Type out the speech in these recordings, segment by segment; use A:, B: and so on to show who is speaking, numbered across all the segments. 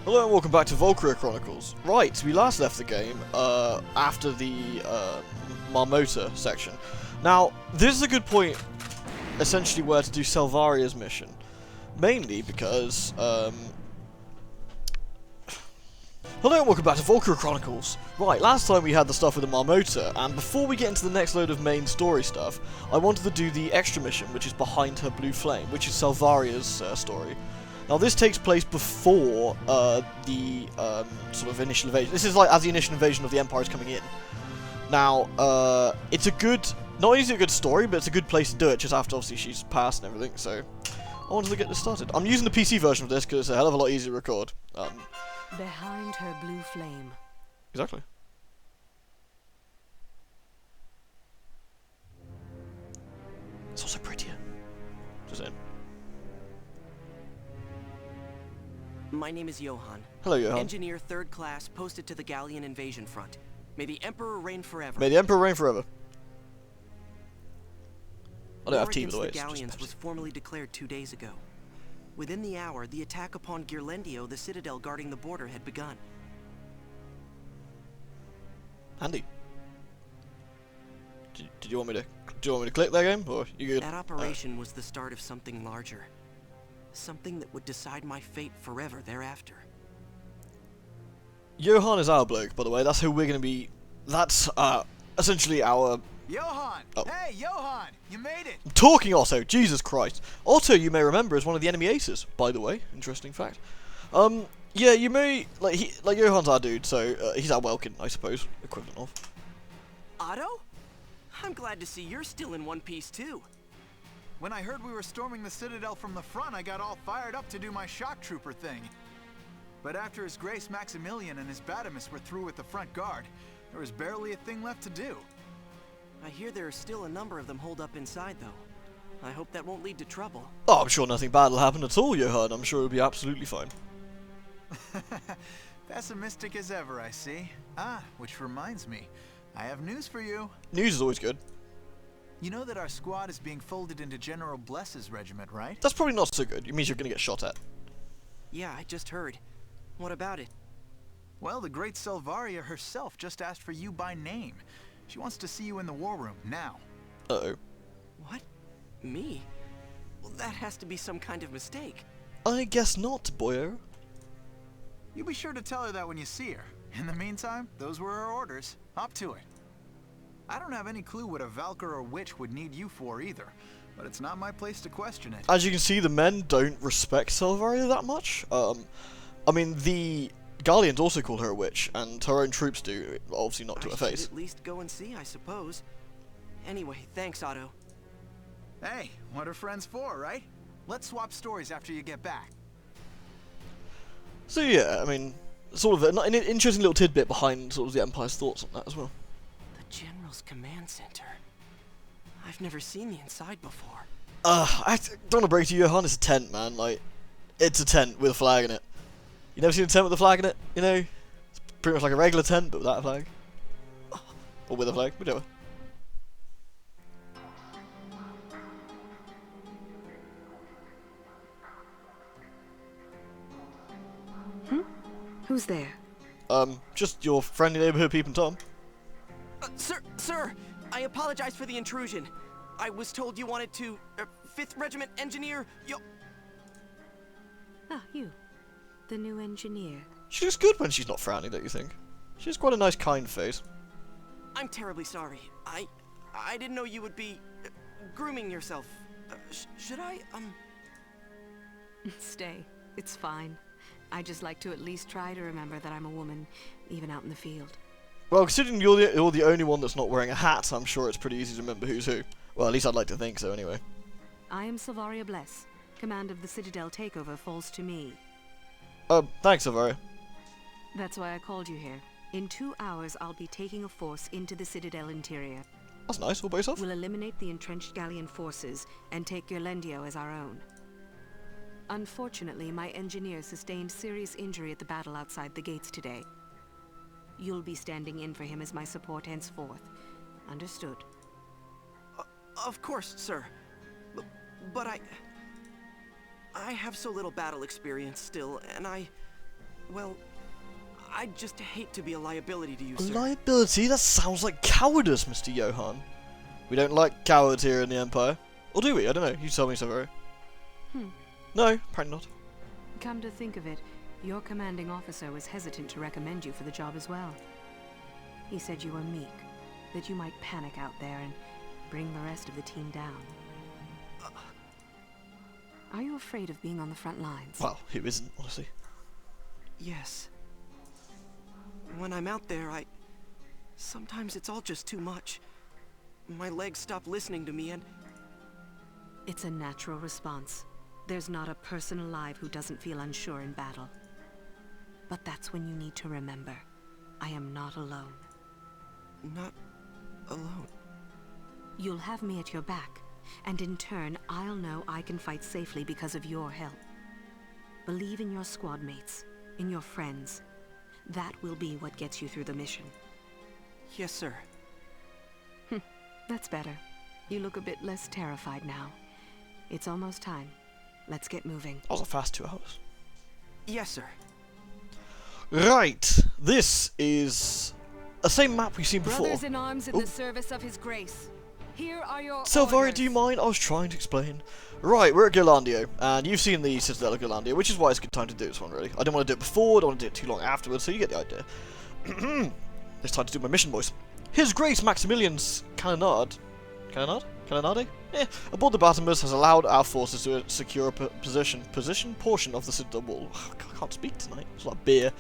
A: Hello and welcome back to Valkyria Chronicles. Right, we last left the game after the Marmota section. Now, this is a good point, essentially, where to do Selvaria's mission. Mainly because, Hello and welcome back to Valkyria Chronicles. Right, last time we had the stuff with the Marmota, and before we get into the next load of main story stuff, I wanted to do the extra mission, which is Behind Her Blue Flame, which is Selvaria's story. Now this takes place before the sort of initial invasion. This is like as the initial invasion of the Empire is coming in. Now, it's a good, not only is it a good story, but it's a good place to do it, just after obviously she's passed and everything, so I wanted to get this started. I'm using the PC version of this because it's a hell of a lot easier to record.
B: Behind Her Blue Flame.
A: Exactly. It's also prettier. Just saying.
C: My name is Johann.
A: Hello, Johann.
C: Engineer 3rd class, posted to the Gallian invasion front. May the Emperor reign forever.
A: May the Emperor reign forever. I don't
C: War
A: have tea, by the way.
C: against the Gallians was formally declared 2 days ago. Within the hour, the attack upon Ghirlandaio, the citadel guarding the border, had begun.
A: Handy. Did you want me to click that game, or you good?
C: That operation was the start of something larger. Something that would decide my fate forever thereafter.
A: Johann is our bloke, by the way. That's who we're going to be. That's essentially our.
D: Johann!
A: Oh.
D: Hey, Johann! You made it!
A: Talking Otto, Jesus Christ. Otto, you may remember, is one of the enemy aces, by the way. Interesting fact. Yeah, you may like Johann's our dude, so he's our Welkin, I suppose, equivalent of.
C: Otto? I'm glad to see you're still in one piece too.
D: When I heard we were storming the Citadel from the front, I got all fired up to do my shock trooper thing. But after His Grace Maximilian and his Batimus were through with the front guard, there was barely a thing left to do.
C: I hear there are still a number of them holed up inside, though. I hope that won't lead to trouble.
A: Oh, I'm sure nothing bad will happen at all, Johann. I'm sure it'll be absolutely fine.
D: Pessimistic as ever, I see. Ah, which reminds me, I have news for you.
A: News is always good.
D: You know that our squad is being folded into General Bles's regiment, right?
A: That's probably not so good. It means you're going to get shot at.
C: Yeah, I just heard. What about it?
D: Well, the great Selvaria herself just asked for you by name. She wants to see you in the war room, now.
A: Uh-oh.
C: What? Me? Well, that has to be some kind of mistake.
A: I guess not, boyo.
D: You be sure to tell her that when you see her. In the meantime, those were her orders. Up to it. I don't have any clue what a Valkyr or witch would need you for either, but it's not my place to question it.
A: As you can see, the men don't respect Selvaria that much. I mean, the Gallians also call her a witch, and her own troops do, obviously not to her
C: I should
A: face.
C: at least go and see, I suppose. Anyway, thanks, Otto.
D: Hey, what are friends for, right? Let's swap stories after you get back.
A: So yeah, I mean, sort of an interesting little tidbit behind sort of the Empire's thoughts on that as well.
C: The General's Command Center. I've never seen the inside before.
A: I don't want to break to you, Johann, it's a tent, man. Like, it's a tent with a flag in it. You never seen a tent with a flag in it? You know? It's pretty much like a regular tent, but without a flag. Or with a flag, whichever.
B: Who's there?
A: Just your friendly neighborhood peeping Tom.
C: Sir! I apologize for the intrusion. I was told you wanted to... 5th Regiment Engineer...
B: Ah, you. The new engineer.
A: She looks good when she's not frowning, don't you think? She has quite a nice, kind face.
C: I'm terribly sorry. I didn't know you would be... grooming yourself. Should I,
B: Stay. It's fine. I just like to at least try to remember that I'm a woman, even out in the field.
A: Well, considering you're the only one that's not wearing a hat, I'm sure it's pretty easy to remember who's who. Well, at least I'd like to think so, anyway.
B: I am Selvaria Bles. Command of the Citadel takeover falls to me.
A: Thanks, Selvaria.
B: That's why I called you here. In 2 hours, I'll be taking a force into the Citadel interior.
A: That's nice, all by yourself.
B: We'll eliminate the entrenched Gallian forces and take Ghirlandaio as our own. Unfortunately, my engineer sustained serious injury at the battle outside the gates today. You'll be standing in for him as my support henceforth. Understood?
C: Of course, sir. But I have so little battle experience still, and Well, I'd just hate to be a liability to you,
A: A
C: sir.
A: liability? That sounds like cowardice, Mr. Johann. We don't like cowards here in the Empire. Or do we? I don't know. You tell me, Selvaria. No, apparently not.
B: Come to think of it, your commanding officer was hesitant to recommend you for the job as well. He said you were meek, that you might panic out there and bring the rest of the team down. Are you afraid of being on the front lines?
A: Well, who isn't, honestly?
C: Yes. When I'm out there, sometimes it's all just too much. My legs stop listening to me and...
B: It's a natural response. There's not a person alive who doesn't feel unsure in battle. But that's when you need to remember, I am not alone.
C: Not alone.
B: You'll have me at your back, and in turn, I'll know I can fight safely because of your help. Believe in your squad mates, in your friends. That will be what gets you through the mission.
C: Yes, sir.
B: That's better. You look a bit less terrified now. It's almost time. Let's get moving.
A: That was a fast 2 hours.
C: Yes, sir.
A: Right. This is the same map we've seen before.
B: Brothers in arms in the service of His Grace. Here are your
A: Selvaria,
B: orders.
A: do you mind? I was trying to explain. Right, we're at Ghilandio, and you've seen the Citadel of Ghilandio, which is why it's a good time to do this one, really. I don't want to do it before, I don't want to do it too long afterwards, so you get the idea. It's time to do my mission, boys. His Grace Maximilian's Cannonade, yeah, aboard the Batimus has allowed our forces to secure a portion of the Citadel wall. I can't speak tonight, it's like beer.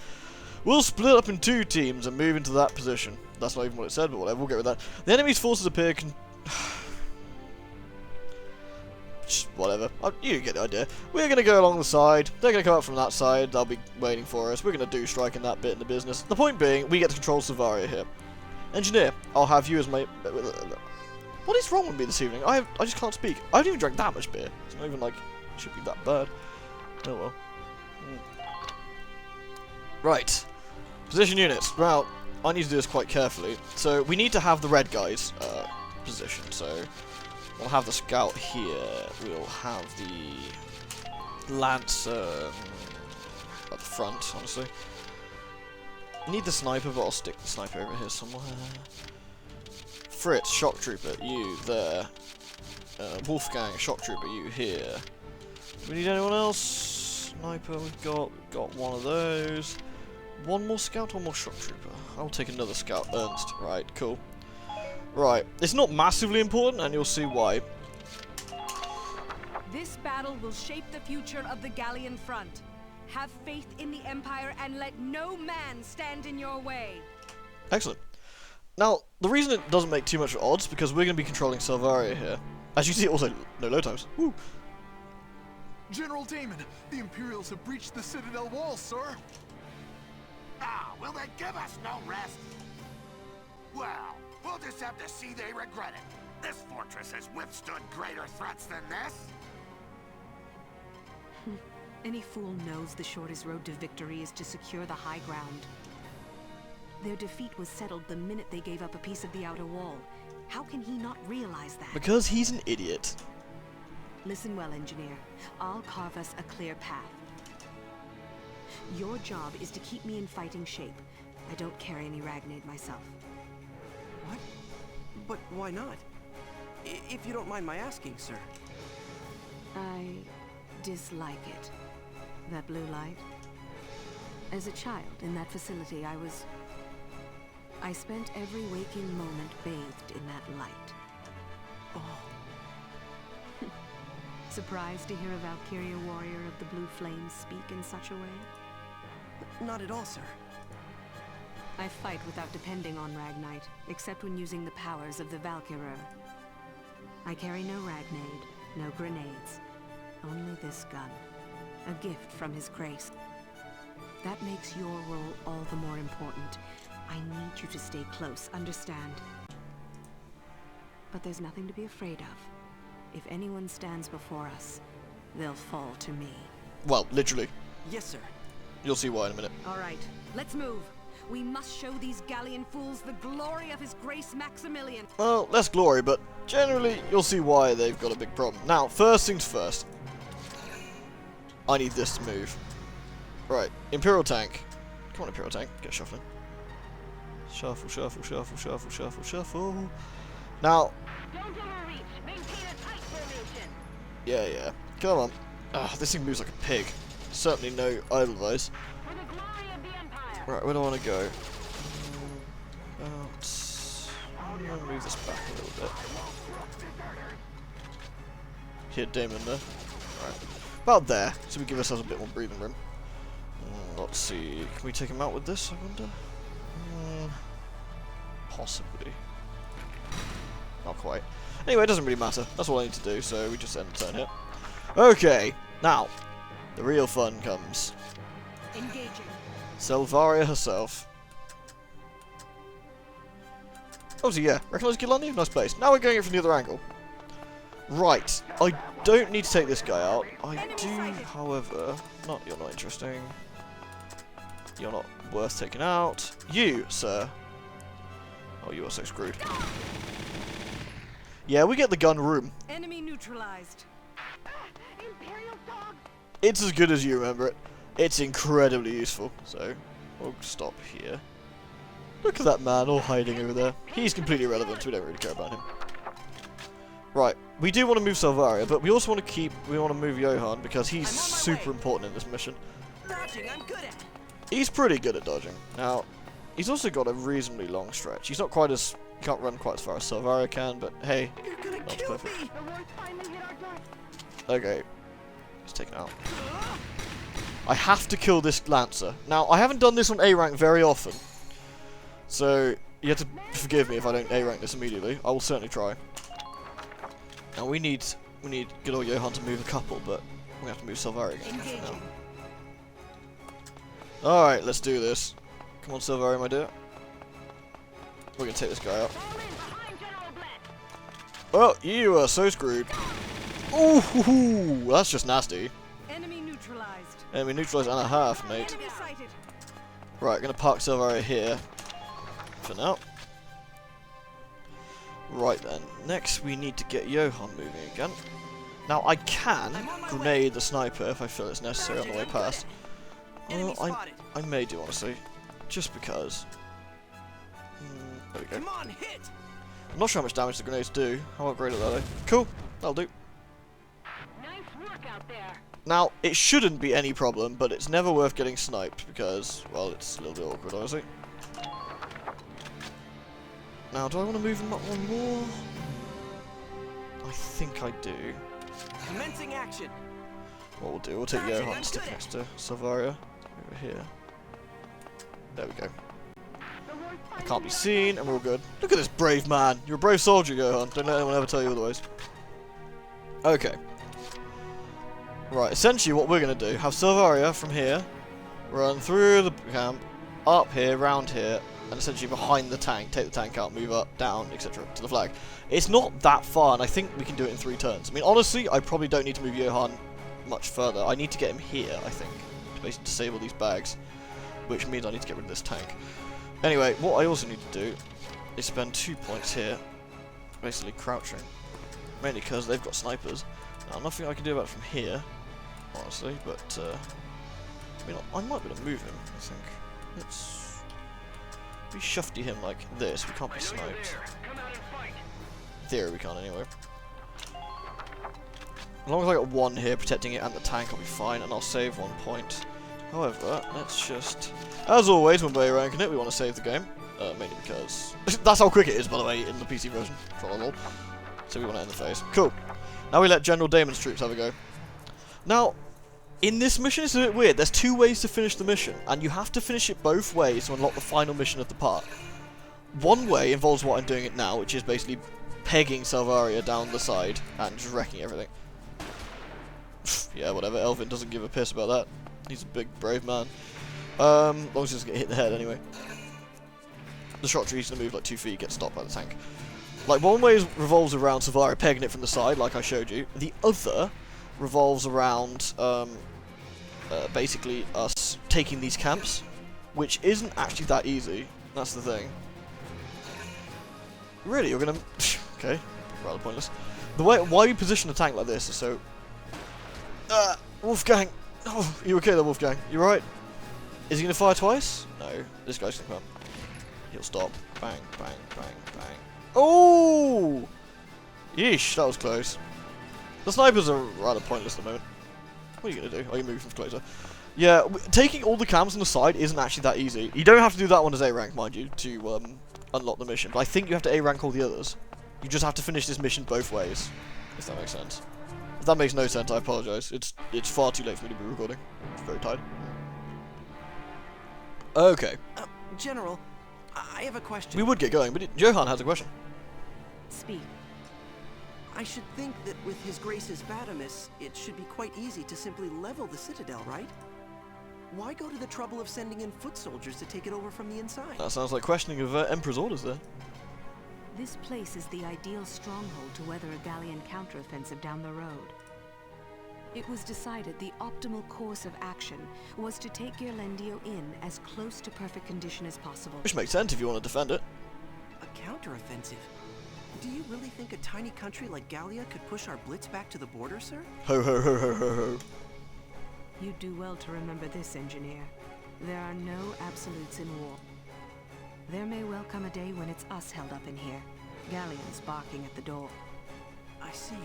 A: We'll split up in 2 teams and move into that position. That's not even what it said, but whatever, we'll go with that. The enemy's forces appear whatever. You get the idea. We're going to go along the side. They're going to come up from that side. They'll be waiting for us. We're going to do striking that bit in the business. The point being, we get to control Selvaria here. Engineer, I'll have you as my... What is wrong with me this evening? I just can't speak. I haven't even drank that much beer. It's not even like... It should be that bad. Oh well. Right. Position units. Well, I need to do this quite carefully. So, we need to have the red guys positioned. So, we'll have the scout here. We'll have the lancer at the front, honestly. Need the sniper, but I'll stick the sniper over here somewhere. Fritz, shock trooper, you there. Wolfgang, shock trooper, you here. Do we need anyone else? Sniper, we've got one of those. One more scout, one more shock trooper. I'll take another scout, Ernst. Right, cool. Right, it's not massively important, and you'll see why.
B: This battle will shape the future of the Gallian front. Have faith in the Empire and let no man stand in your way.
A: Excellent. Now, the reason it doesn't make too much odds because we're going to be controlling Selvaria here. As you see, also, no load times. Woo.
D: General Damon, the Imperials have breached the Citadel wall, sir.
E: Ah, will they give us no rest? Well, we'll just have to see they regret it. This fortress has withstood greater threats than this.
B: Any fool knows the shortest road to victory is to secure the high ground. Their defeat was settled the minute they gave up a piece of the outer wall. How can he not realize that?
A: Because he's an idiot.
B: Listen well, engineer. I'll carve us a clear path. Your job is to keep me in fighting shape. I don't carry any Ragnade myself.
C: What? But why not? If you don't mind my asking, sir.
B: I dislike it. That blue light. As a child in that facility, I spent every waking moment bathed in that light. Oh. Surprised to hear a Valkyria warrior of the Blue Flames speak in such a way?
C: Not at all, sir.
B: I fight without depending on Ragnite, except when using the powers of the Valkyria. I carry no Ragnade, no grenades, only this gun. A gift from His Grace. That makes your role all the more important. I need you to stay close, understand? But there's nothing to be afraid of. If anyone stands before us, they'll fall to me.
A: Well, literally.
C: Yes, sir.
A: You'll see why in a minute.
B: All right, let's move. We must show these Gallian fools the glory of His Grace Maximilian.
A: Well, less glory, but generally, you'll see why they've got a big problem. Now, first things first. I need this to move. Right, Imperial tank. Come on, Imperial tank, get shuffling. Shuffle, shuffle, shuffle, shuffle, shuffle, shuffle. Now.
F: Don't overreach. Maintain a tight formation.
A: Yeah. Come on. Ah, this thing moves like a pig. Certainly no idle device.
F: For the glory of the Empire.
A: Right, where do I want to go? I'm gonna move this back a little bit. Hit Damon there. Right. About there, so we give ourselves a bit more breathing room. Let's see. Can we take him out with this, I wonder? Possibly. Not quite. Anyway, it doesn't really matter. That's all I need to do, so we just end the turn here. Okay, now, the real fun comes.
B: Engaging.
A: Selvaria herself. Obviously, yeah. Recognise Gilani? Nice place. Now we're going it from the other angle. Right. I don't need to take this guy out. I do, however... You're not interesting. You're not worth taking out. You, sir. Oh, you are so screwed. Yeah, we get the gun room.
B: Enemy neutralized.
F: Imperial dog.
A: It's as good as you remember it. It's incredibly useful. So, we'll stop here. Look at that man all hiding over there. He's completely irrelevant, so we don't really care about him. Right, we do want to move Selvaria, but we also want to move Johan because he's super important in this mission.
C: Dodging, I'm good at.
A: He's pretty good at dodging. Now, he's also got a reasonably long stretch. He's not quite as, can't run quite as far as Selvaria can, but hey,
C: You're gonna
A: that's
C: kill
A: perfect.
C: me.
F: The words finally hit our dust.
A: Okay, he's taken out. I have to kill this Lancer. Now, I haven't done this on A rank very often, so you have to forgive me if I don't A rank this immediately. I will certainly try. Now we need good old Johan to move a couple, but we have to move Selvaria again now. Alright, let's do this. Come on, Selvaria, my dear. We're gonna take this guy out.
F: Fall in behind General Bles.
A: Well, you are so screwed. Ooh, that's just nasty.
B: Enemy neutralized.
A: Enemy neutralized and a half, mate.
B: Enemy sighted.
A: Right, gonna park Selvaria here for now. Right then, next we need to get Johan moving again. Now I can grenade the sniper if I feel it's necessary on the way past. Well, I may do, honestly, just because. There we go.
C: Come on, hit.
A: I'm not sure how much damage the grenades do. How upgraded are they? Cool, that'll do.
F: Nice work out there.
A: Now, it shouldn't be any problem, but it's never worth getting sniped because, well, it's a little bit awkward, honestly. Now, do I want to move him up one more? I think I do.
C: Commencing action.
A: What we'll do, we'll take Johan and stick next to Selvaria over here. There we go. I can't be seen, and we're all good. Look at this brave man. You're a brave soldier, Johan. Don't let anyone ever tell you otherwise. Okay. Right, essentially what we're going to do, have Selvaria from here, run through the camp, up here, round here, and essentially behind the tank, take the tank out, move up, down, etc. to the flag. It's not that far, and I think we can do it in 3 turns. I mean, honestly, I probably don't need to move Johan much further. I need to get him here, I think, to basically disable these bags, which means I need to get rid of this tank. Anyway, what I also need to do is spend 2 points here, basically crouching, mainly because they've got snipers. Now, nothing I can do about it from here, honestly, but, I mean, I might be able to move him, I think. Let's... we shufty him like this, we can't be sniped. In theory we can't anyway. As long as I got 1 here protecting it and the tank, I'll be fine, and I'll save 1 point. However, let's just... as always, when we're ranking it, we want to save the game. Mainly because... that's how quick it is, by the way, in the PC version. So we want to end the phase. Cool. Now we let General Damon's troops have a go. Now, in this mission, it's a bit weird. There's 2 ways to finish the mission, and you have to finish it both ways to unlock the final mission of the part. One way involves what I'm doing it now, which is basically pegging Selvaria down the side and just wrecking everything. Yeah, whatever. Elvin doesn't give a piss about that. He's a big, brave man. As long as he doesn't get hit in the head, anyway. The shot tree's gonna move like 2 feet, get stopped by the tank. Like, one way revolves around Selvaria pegging it from the side, like I showed you. The other revolves around basically us taking these camps, which isn't actually that easy. That's the thing. Really, you're gonna... okay, rather pointless. The way why we position the tank like this is so... Wolfgang, Oh, you okay there, Wolfgang? You right? Is he gonna fire twice? No. This guy's gonna come. He'll stop. Bang, bang, bang, bang. Oh! Yeesh, that was close. The snipers are rather pointless at the moment. What are you gonna do? Oh, you move from closer. Yeah, taking all the cams on the side isn't actually that easy. You don't have to do that one as A rank, mind you, to unlock the mission. But I think you have to A rank all the others. You just have to finish this mission both ways, if that makes sense. If that makes no sense, I apologise. It's far too late for me to be recording. I'm very tired. Okay.
C: General, I have a question.
A: We would get going, but Johan has a question.
B: Speak.
C: I should think that with His Grace's Badamus, it should be quite easy to simply level the Citadel, right? Why go to the trouble of sending in foot soldiers to take it over from the inside?
A: That sounds like questioning of Emperor's orders there.
B: This place is the ideal stronghold to weather a Gallian counteroffensive down the road. It was decided the optimal course of action was to take Ghirlandaio in as close to perfect condition as possible.
A: Which makes sense if you want to defend it.
C: A counteroffensive? Do you really think a tiny country like Gallia could push our blitz back to the border, sir?
A: Ho ho ho ho ho ho.
B: You'd do well to remember this, engineer. There are no absolutes in war. There may well come a day when it's us held up in here. Gallians barking at the door.
C: I see.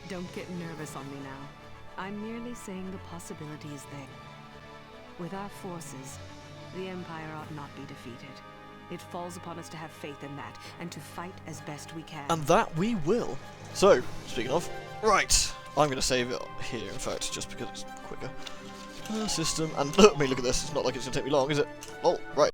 B: Don't get nervous on me now. I'm merely saying the possibility is there. With our forces, the Empire ought not be defeated. It falls upon us to have faith in that, and to fight as best we can.
A: And that we will. So, speaking of, right, I'm going to save it here, in fact, just because it's quicker. System, and look at this, it's not like it's going to take me long, is it? Oh, right.